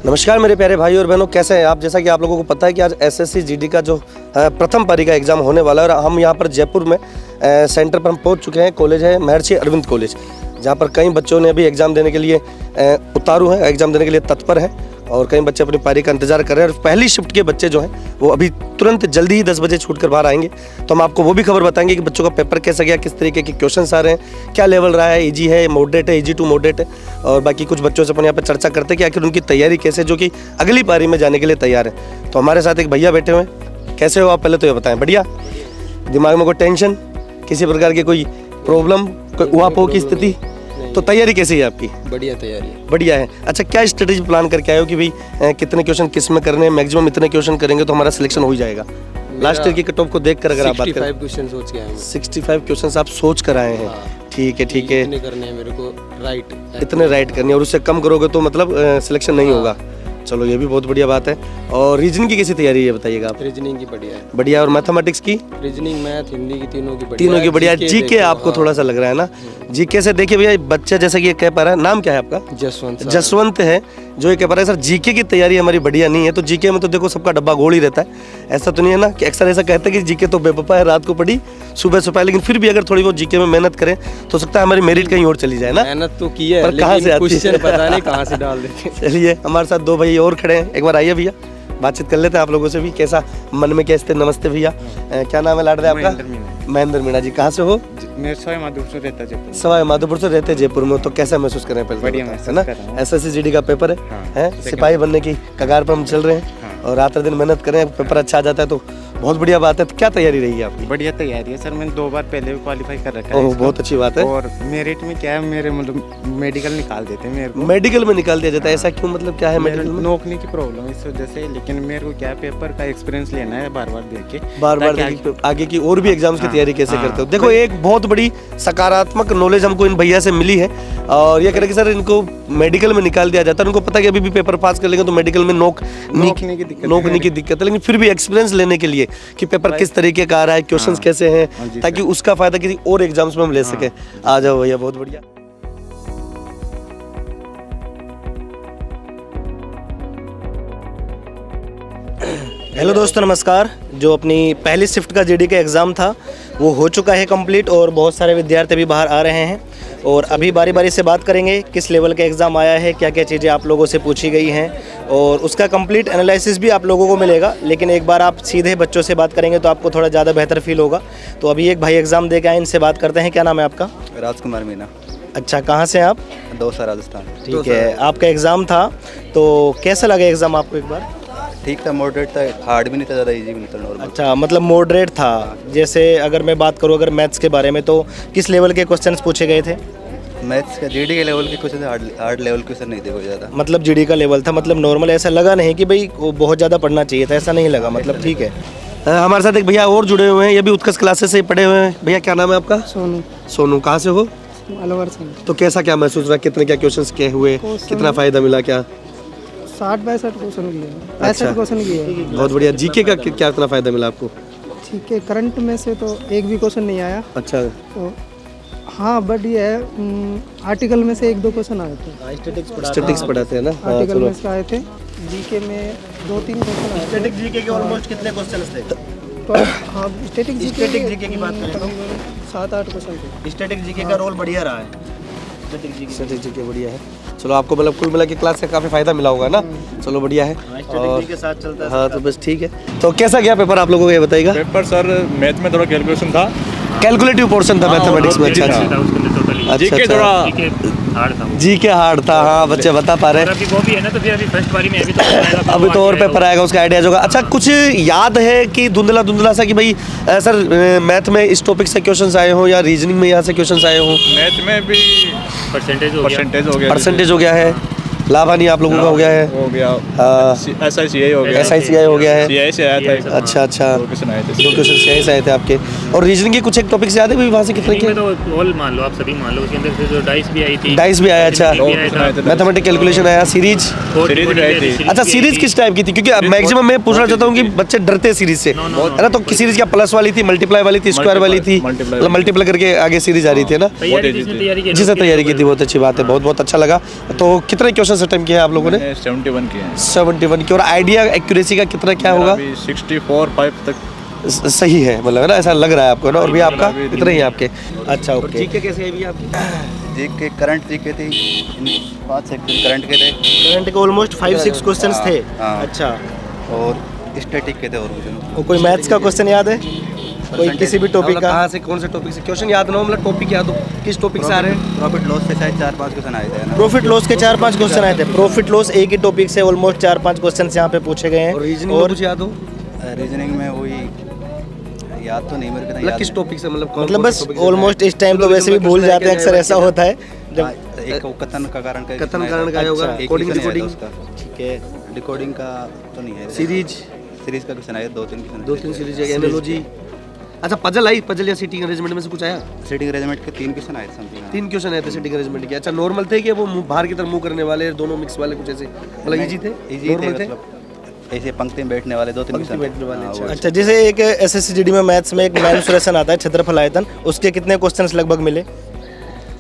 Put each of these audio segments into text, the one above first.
नमस्कार मेरे प्यारे भाई और बहनों, कैसे हैं आप। जैसा कि आप लोगों को पता है कि आज एसएससी जीडी का जो प्रथम पारी का एग्ज़ाम होने वाला है और हम यहाँ पर जयपुर में सेंटर पर हम पहुँच चुके हैं। कॉलेज है महर्षि अरविंद कॉलेज, जहाँ पर कई बच्चों ने अभी एग्ज़ाम देने के लिए उतारू हैं, एग्ज़ाम देने के लिए तत्पर हैं और कई बच्चे अपनी पारी का इंतजार कर रहे हैं। और पहली शिफ्ट के बच्चे जो हैं वो अभी तुरंत जल्दी ही 10 बजे छूट कर बाहर आएंगे, तो हम आपको वो भी खबर बताएंगे कि बच्चों का पेपर कैसा गया, किस तरीके के क्वेश्चंस आ रहे हैं, क्या लेवल रहा है, इजी है, मॉडरेट है, इजी टू मॉडरेट है। और बाकी कुछ बच्चों से अपन यहाँ पर चर्चा करते हैं कि आखिर उनकी तैयारी कैसे, जो कि अगली पारी में जाने के लिए तैयार है। तो हमारे साथ एक भैया बैठे हुए हैं। कैसे हो आप, पहले तो ये बताएं। बढ़िया? दिमाग में कोई टेंशन, किसी प्रकार की कोई प्रॉब्लम, कोई उहापोह की स्थिति? तो तैयारी कैसी है आपकी? बढ़िया तैयारी है। बढ़िया है। अच्छा, क्या स्ट्रेटेजी प्लान करके आए हो कि भाई कितने क्वेश्चन किस में करने हैं? मैक्सिमम इतने क्वेश्चन करेंगे तो हमारा सिलेक्शन हो ही जाएगा। लास्ट ईयर की कट ऑफ को देख कर अगर आप बात करें, 65 क्वेश्चन सोच के आए हैं। 65 क्वेश्चन आप सोच कर आए हैं। ठीक है, ठीक है। इतने करने हैं मेरे को, राइट इतने राइट करने, और उससे कम करोगे तो मतलब सिलेक्शन नहीं होगा। चलो ये भी बहुत बढ़िया बात है। और रीजनिंग की कैसी तैयारी है बताइएगा आप? रीजनिंग की बढ़िया है। बढ़िया। और मैथमेटिक्स की? रीजनिंग, मैथ, हिंदी की तीनों की बढ़िया। तीनों की बढ़िया। जीके आपको थोड़ा सा लग रहा है ना? जीके से देखिए भैया, बच्चा जैसा कि ये कह पा रहा है, नाम क्या है आपका? जसवंत है, जो ये कह पा रहा है सर जीके की तैयारी हमारी बढ़िया नहीं है। तो जीके में तो देखो सबका डब्बा गोल ही रहता है, ऐसा तो नहीं है ना कि अक्सर ऐसा कहते हैं कि जीके तो बेवफा है, रात को पढ़ी सुबह सुबह। लेकिन फिर भी अगर थोड़ी बहुत जीके में मेहनत करें तो सकता है हमारी मेरिट कहीं और चली जाए ना। मेहनत तो की है, पर कहाँ से आती है क्वेश्चन पता नहीं कहाँ से डाल देते। चलिए, हमारे साथ दो भाई और खड़े हैं, एक बार आइए भैया, बातचीत कर लेते हैं आप लोगों से भी। कैसा मन में क्या स्थिति? नमस्ते भैया, क्या नाम है लाडले आपका? महेंद्र मीणा जी। कहाँ से हो? मैं सवाई माधोपुर से रहता जयपुर। सवाई माधोपुर से रहते जयपुर में। तो कैसा महसूस कर रहे हैं? पहले बढ़िया है ना? एसएससी जीडी का पेपर है, सिपाही बनने की कगार पर हम चल रहे हैं और रात दिन मेहनत करें, पेपर अच्छा आ जाता है तो बहुत बढ़िया बात है। तो क्या तैयारी रही है आपकी? बढ़िया तैयारी है सर, मैंने 2 बार पहले भी क्वालिफाई कर रखा है। ओह, बहुत अच्छी बात है। और मेरिट में क्या है, मेरे मतलब मेडिकल निकाल देते हैं मेरे को। मेडिकल में निकाल दिया जाता है? ऐसा क्यों, मतलब क्या है मेडिकल में? नौकरी की प्रॉब्लम इस वजह से। लेकिन मेरे को क्या पेपर का एक्सपीरियंस लेना है, बार बार देख के, बार आगे की और भी एग्जाम्स की तैयारी कैसे करते हो। देखो, एक बहुत बड़ी सकारात्मक नॉलेज हमको इन भैया से मिली है और ये करें कि सर इनको मेडिकल में निकाल दिया जाता है। उनको पता है कि अभी भी पेपर पास कर लेंगे तो मेडिकल में नौकरी की दिक्कत है, लेकिन फिर भी एक्सपीरियंस लेने के लिए कि पेपर किस तरीके का आ रहा है, क्वेश्चंस कैसे हैं, ताकि उसका फायदा किसी और एग्जाम्स में हम ले सके। आ जाओ भैया, बहुत बढ़िया। हेलो दोस्तों, नमस्कार। जो अपनी पहली शिफ्ट का जीडी का एग्ज़ाम था वो हो चुका है कंप्लीट और बहुत सारे विद्यार्थी भी बाहर आ रहे हैं और अभी बारी बारी से बात करेंगे किस लेवल का एग्ज़ाम आया है, क्या क्या चीज़ें आप लोगों से पूछी गई हैं और उसका कंप्लीट एनालिसिस भी आप लोगों को मिलेगा। लेकिन एक बार आप सीधे बच्चों से बात करेंगे तो आपको थोड़ा ज़्यादा बेहतर फील होगा। तो अभी एक भाई एग्ज़ाम दे के आए, इनसे बात करते हैं। क्या नाम है आपका? राजकुमार मीणा। अच्छा, कहाँ से हैं आप? दौसा, राजस्थान। ठीक है, आपका एग्ज़ाम था तो कैसा लगा एग्ज़ाम आपको? एक बार ठीक था, मॉडरेट था, हार्ड भी नहीं था, ज़्यादा इजी भी नहीं था, नॉर्मल। अच्छा, मतलब मॉडरेट था। जैसे अगर मैं बात करूँ अगर मैथ्स के बारे में, तो किस लेवल के क्वेश्चंस पूछे गए थे? मैथ्स का जीडी के लेवल के क्वेश्चन थे, हार्ड लेवल क्वेश्चन नहीं थे कोई ज़्यादा। मतलब जीडी का लेवल था, मतलब नॉर्मल। ऐसा लगा नहीं कि भाई वो बहुत ज़्यादा पढ़ना चाहिए था, ऐसा नहीं लगा, मतलब ठीक है। हमारे साथ एक भैया और जुड़े हुए हैं, ये भी उत्कर्ष क्लासेस से पढ़े हुए हैं। भैया क्या नाम है आपका? सोनू। सोनू, कहाँ से हो? अलवर से। तो कैसा क्या महसूस रहा, कितने क्या क्वेश्चंस किए हुए, कितना फ़ायदा मिला? क्या 60-62 क्वेश्चन किए, 65 क्वेश्चन किए। बहुत बढ़िया। जीके का क्या इतना फ़ायदा मिला आपको? ठीक है, करंट में से तो एक भी क्वेश्चन नहीं आया। अच्छा, तो हाँ, बट ये है आर्टिकल में से 1-2 क्वेश्चन आए थे। स्टैटिक्स पढ़ाते हैं ना? आर्टिकल में से आए थे। जीके में 2-3 क्वेश्चन आए थे। स्टैटिक जीके के ऑलमोस्ट कितने क्वेश्चंस थे? तो हाँ, स्टैटिक जीके की बात करें तो 7-8 क्वेश्चन थे। स्टैटिक जीके का रोल बढ़िया रहा है। स्टैटिक जीके बढ़िया है। चलो, आपको मतलब कुल मिला के क्लास से काफ़ी फायदा मिला होगा ना? चलो बढ़िया है। और के साथ चलता है। हाँ, तो बस ठीक है। तो कैसा गया पेपर आप लोगों को, ये बताइएगा? पेपर सर मैथ में थोड़ा कैलकुलेशन था, कैलकुलेटिव पोर्शन था मैथमेटिक्स में। अच्छा, जीके थोड़ा जीके हार्ड था। हाँ, बच्चे बता पा रहे हैं। वो भी है ना, तो फिर अभी फर्स्ट बारी में अभी तो और पेपर आएगा, उसका आइडिया होगा। अच्छा, कुछ याद है कि धुंधला सा कि भाई सर मैथ में इस टॉपिक से क्वेश्चंस आए हो या रीजनिंग में यहाँ से क्वेश्चंस आए हो? मैथ में भी परसेंटेज हो गया है, लाभानी आप लोगों का हो गया है, हो गया, SICI हो गया, SICI हो गया है। CI से आया था। अच्छा, 2 क्वेश्चन आए थे। 2 क्वेश्चन CI से आए थे आपके। और रीजनिंग के कुछ एक टॉपिक से याद है भाई, वहाँ से कितने के? तो ऑल मान लो, आप सभी मान लो, उसके अंदर से जो डाइस भी आई थी। डाइस भी आया। अच्छा, मैथमेटिक कैलकुलेशन आया, सीरीज। अच्छा, सीरीज किस टाइप की थी? क्योंकि मैक्सिमम मैं पूछना चाहता हूँ कि बच्चे डरते हैं सीरीज से, है ना? तो सीरीज क्या प्लस वाली थी, मल्टीप्लाई वाली थी, स्क्वायर वाली थी? मतलब मल्टीप्लाई करके आगे सीरीज आ रही थी ना? जिससे तैयारी की थी, बहुत अच्छी बात है, बहुत बहुत अच्छा लगा। तो कितने क्वेश्चन क्वेश्चन अटेम्प्ट किए हैं आप लोगों ने? 71 किए हैं 71 की। और आइडिया एक्यूरेसी का कितना क्या होगा? अभी 64 5 तक सही है मतलब है ना, ऐसा लग रहा है आपको ना? और भी आपका अभी इतना ही है आपके? अच्छा ओके। जीके कैसे है भी आपकी? जीके करंट जीके थे 5 सेक्शन करंट के थे करंट के ऑलमोस्ट 5-6 क्वेश्चंस थे। हाँ। अच्छा, और स्टैटिक के थे और कुछ नहीं। और कोई मैथ्स का क्वेश्चन याद है? कोई किसी भी टॉपिक मतलब का? कहाँ से कौन से टॉपिक से क्वेश्चन याद ना हो, मतलब टॉपिक याद हो, किस टॉपिक से आ रहे हैं? प्रॉफिट लॉस से शायद 4-5 क्वेश्चन आए थे ना। प्रॉफिट लॉस के 4-5 क्वेश्चन आए थे। प्रॉफिट लॉस एक ही टॉपिक से ऑलमोस्ट 4-5 क्वेश्चन यहाँ पे पूछे गए हैं। और रीजनिंग में कुछ याद हो? रीजनिंग में वही याद तो नहीं मेरे को मतलब किस टॉपिक से, मतलब मतलब बस ऑलमोस्ट इस टाइम तो वैसे भी भूल जाते हैं, अक्सर ऐसा होता है जब एक कथन का कारण का कथन कारण का होगा, कोडिंग डिकोडिंग ठीक है। डिकोडिंग का तो नहीं है। सीरीज सीरीज का क्वेश्चन आया 2-3 क्वेश्चन 2-3 सीरीज है, एनालॉजी। अच्छा पजल आई, पजल या सीटिंग अरेंजमेंट में से कुछ आया? सीटिंग अरेंजमेंट के 3 क्वेश्चन आए समथिंग। 3 क्वेश्चन आए थे सीटिंग अरेंजमेंट के। अच्छा नॉर्मल थे कि वो बाहर की तरफ मुंह करने वाले, दोनों मिक्स वाले, कुछ ऐसे मतलब इजी थे? इजी नॉर्मल थे मतलब ऐसे पंक्ति में बैठने वाले 2-3 पंक्ति में बैठने वाले, अच्छा। अच्छा, जैसे एक एसएससीजीडी में मैथ्स में एक मेंसुरेशन आता है, क्षेत्रफल आयतन, उसके कितने क्वेश्चंस लगभग मिले?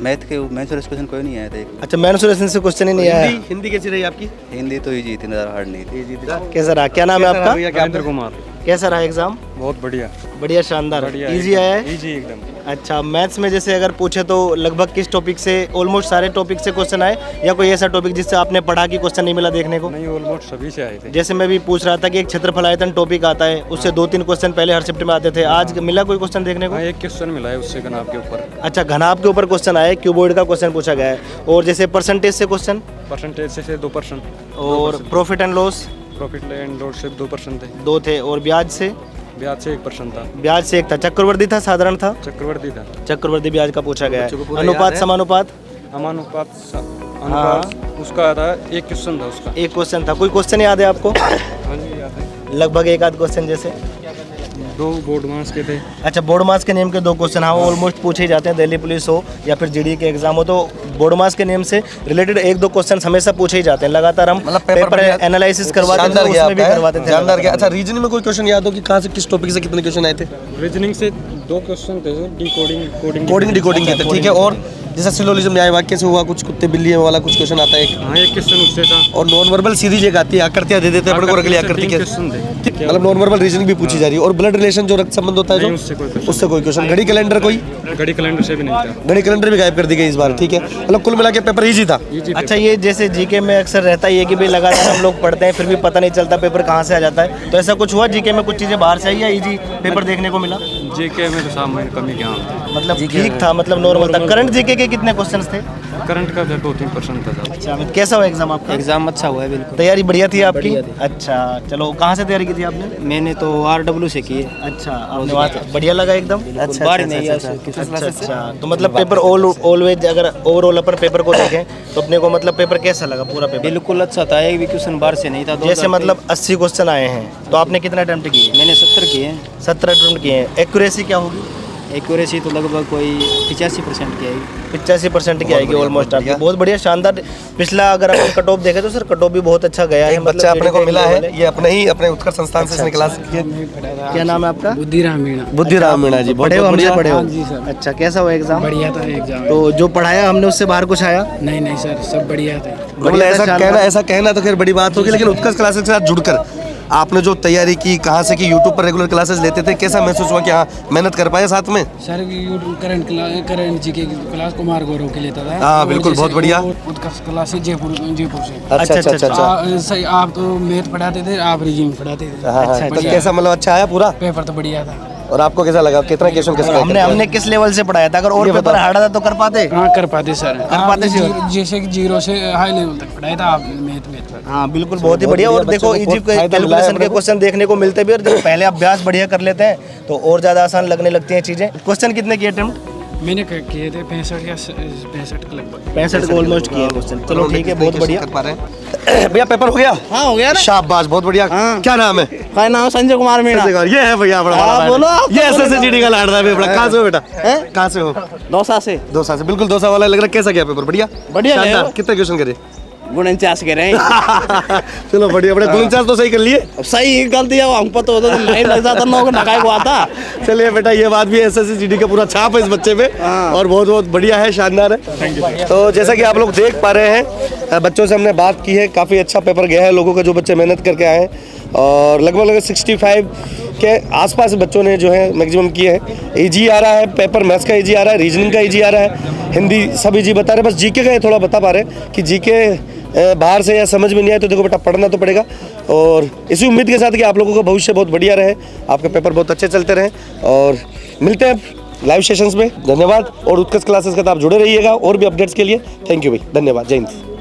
मैथ के मेंसुरेशन क्वेश्चन कोई नहीं आया था। अच्छा, मेंसुरेशन से क्वेश्चन ही नहीं आया। हिंदी कैसी रही आपकी? हिंदी तो इजी थी, ज़्यादा हार्ड नहीं थी। कैसा रहा? क्या नाम है आपका? नरेंद्र कुमार कैसा रहा एग्जाम? बहुत बढ़िया बढ़िया, शानदार, इजी आया है? इजी एकदम। अच्छा, मैथ्स में जैसे अगर पूछे तो लगभग किस टॉपिक से, ऑलमोस्ट सारे टॉपिक से क्वेश्चन आए या कोई ऐसा टॉपिक जिससे आपने पढ़ा कि क्वेश्चन नहीं मिला देखने को? नहीं, ऑलमोस्ट सभी से आए थे। जैसे मैं भी पूछ रहा था कि एक क्षेत्रफल आयतन टॉपिक आता है, उससे 2-3 क्वेश्चन पहले हर शिफ्ट में आते थे, आज मिला कोई क्वेश्चन देखने को? हाँ, एक क्वेश्चन मिला है उससे घनाभ के ऊपर। अच्छा, घनाभ के ऊपर क्वेश्चन आए, क्यूबॉइड का क्वेश्चन पूछा गया है। और जैसे परसेंटेज से क्वेश्चन, परसेंटेज से 2%, और profit and loss profit and loss से 2% थे, 2 थे, और ब्याज से, ब्याज से 1% था, ब्याज से 1 था, चक्रवर्ती था, साधारण था, चक्रवर्ती था, चक्रवर्ती ब्याज का पूछा गया बच्चों को है। पूरा अनुपात याद है? समानुपात, अनुपात उसका था, एक क्वेश्चन था उसका। एक क्वेश्चन था। कोई क्वेश्चन याद है आपको? हाँ जी, याद है। लगभग एक आध क्वेश्चन जैसे? 2 बोर्ड मास के थे। अच्छा, बोर्ड मास के नेम के 2 क्वेश्चन, हाँ, ऑलमोस्ट पूछे ही जाते हैं, दिल्ली पुलिस हो या फिर जीडी के एग्जाम हो, तो बोर्ड मास के नेम से रिलेटेड 1-2 क्वेश्चन हमेशा पूछे ही जाते हैं। लगातार हम मतलब पेपर एनालिसिस करवाते थे, उसमें भी करवाते थे। जानदार गया। अच्छा रीजनिंग में कोई क्वेश्चन याद हो कि कहाँ से किस टॉपिक से कितने क्वेश्चन आए थे? रीजनिंग से 2 क्वेश्चन थे, डिकोडिंग कोडिंग डिकोडिंग के थे, ठीक है। और जैसे सिलोजिज्म न्याय वाक्य से हुआ, कुछ कुत्ते बिल्लियों वाला कुछ क्वेश्चन आता है एक। हाँ, एक क्वेश्चन उससे था। और नॉन वर्बल सीरीज एक आती है, आकृतियां दे देते हैं अपने को, अगली आकृति के, क्वेश्चन थे, मतलब नॉन वर्बल रीजनिंग भी पूछी जा रही है। और ब्लड रिलेशन जो रक्त संबंध होता है जो, उससे कोई क्वेश्चन। घड़ी कैलेंडर कोई? घड़ी कैलेंडर से भी नहीं था। घड़ी कैलेंडर भी गायब कर दी गई इस बार, ठीक है। मतलब कुल मिला के पेपर इजी था। अच्छा, ये जैसे जीके में अक्सर रहता ही है कि भाई लगातार हम लोग पढ़ते हैं फिर भी पता नहीं चलता पेपर कहाँ से आ जाता है, तो ऐसा कुछ हुआ जीके में? कुछ चीज़ें बाहर से आई या इजी पेपर देखने को मिला? जीके में तो सामने कमी क्या होती, मतलब ठीक था, मतलब नॉर्मल था। करंट जीके के कितने क्वेश्चंस थे? करंट का 2-3% था ज़्यादा। अच्छा, अमित, कैसा हुआ एग्जाम आपका? एग्जाम अच्छा हुआ है बिल्कुल। तैयारी बढ़िया थी आपकी? अच्छा, चलो, कहाँ से तैयारी की थी आपने? मैंने तो RW से की है। अच्छा, आपने वहाँ बढ़िया लगा एकदम? अच्छा, बाहर अच्छा, नहीं अच्छा, है अच्छा, अच्छा, अच्छा। तो मतलब पेपर ऑलवेज अगर ओवरऑल अपन पेपर को देखें तो अपने को मतलब पेपर कैसा लगा पूरा पेपर? बिल्कुल अच्छा था, एक भी क्वेश्चन बाहर से नहीं था। जैसे मतलब 80 क्वेश्चन आए हैं, तो आपने कितने अटेम्प्ट किए? मैंने 70 किए हैं। 70 अटेम्प्ट किए हैं। एक्यूरेसी क्या होगी? एक्यूरेसी तो लगभग कोई 85% की आएगी। 85% की आएगी ऑलमोस्ट आपकी। बहुत बढ़िया, शानदार। पिछला अगर अपन कट ऑफ देखें तो सर कट ऑफ भी बहुत अच्छा गया है। एक बच्चा अपने को मिला है, ये अपने उत्कर्ष संस्थान से इसने क्लास की है। क्या नाम है आपका? बुद्धिराम मीणा। बुद्धिराम मीणा जी, पढ़े हो? हमसे पढ़े हो? जी सर। अच्छा, कैसा हुआ एग्जाम? बढ़िया था एग्जाम। तो जो पढ़ाया हमने उससे बाहर कुछ आया? नहीं नहीं सर, सब बढ़िया था। मतलब ऐसा कहना तो खैर बड़ी बात होगी, लेकिन उत्कर्ष क्लासेस के साथ जुड़कर आपने जो तैयारी की, कहाँ से की, यूट्यूब पर रेगुलर क्लासेस लेते थे, कैसा महसूस हुआ कि हाँ मेहनत कर पाए साथ में? सर करंट जीके की क्लास कुमार गौरव के लेता था। हाँ, बिल्कुल, बहुत बढ़िया। उत्कर्ष क्लास से जयपुर से। अच्छा अच्छा अच्छा। सही, आप तो मैथ पढ़ाते थे, आप रीजनिंग पढ़ाते थे। हाँ, तो कैसा मतलब अच्छा आया पूरा? पेपर तो बढ़िया था। और आपको कैसा लगा? कितना क्वेश्चन कैसा? हमने किस लेवल से पढ़ाया था? अगर और पेपर हार्ड था तो कर पाते? हाँ, कर पाते सर। कर पाते सर। जैसे कि 0 से हाई लेवल तक पढ़ाया था आप मैथ में। हाँ, बिल्कुल, बहुत ही बढ़िया। और देखो, इजी कैलकुलेशन के क्वेश्चन देखने को मिलते भी, और जब पहले अभ्यास बढ़िया कर लेते हैं तो और ज्यादा आसान लगने लगती हैं चीजें। क्वेश्चन कितने किए अटेम्प्ट? मैंने किए थे 65 या 65 के लगभग। 65 को ऑलमोस्ट किए क्वेश्चन। चलो ठीक है, बहुत बढ़िया। कर पा रहे हैं। भैया पेपर हो गया? हाँ, हो गया ना। शाबाश, बहुत बढ़िया। क्या नाम है? मेरा नाम संजय कुमार मीणा। ये है भैया बड़ा बड़ा। बोलो आप। ये एसएससीजीडी का लाड़ रहा है बड़ा। कहाँ से हो बेटा? कहाँ से हो? दौसा से। दौसा से, बिल्कुल दौसा वाला लग रहा है। कैसा गया पेपर? बढ़िया बढ़िया गया। शानदार। कितने क्वेश्चन करे? 49 के रहे। चलो बढ़िया बढ़िया। 49 तो सही कर लिए। सही गलती है, हम पता होता तो नहीं लग जाता, नौकर नकाई को आता। चलिए बेटा, ये बात भी एसएससीजीडी का पूरा छाप है इस बच्चे में, और बहुत बहुत बढ़िया है, शानदार है। तो जैसा कि आप लोग देख पा रहे हैं बच्चों से हमने बात की है, काफ़ी अच्छा पेपर गया है लोगों का, जो बच्चे मेहनत करके आए हैं और लगभग 65 के आसपास बच्चों ने जो है मैक्सिमम किए हैं। ईजी आ रहा है पेपर, मैथ्स का ईजी आ रहा है, रीजनिंग का ईजी आ रहा है, हिंदी सब ईजी बता रहे हैं, बस जीके का ये थोड़ा बता पा रहे हैं कि जीके बाहर से या समझ में नहीं आए तो देखो बेटा पढ़ना तो पड़ेगा। और इसी उम्मीद के साथ कि आप लोगों का भविष्य बहुत बढ़िया रहे, आपके पेपर बहुत अच्छे चलते रहें और मिलते हैं लाइव सेशंस में। धन्यवाद और उत्कर्ष क्लासेस के साथ आप जुड़े रहिएगा और भी अपडेट्स के लिए। थैंक यू भाई, धन्यवाद, जय हिंद।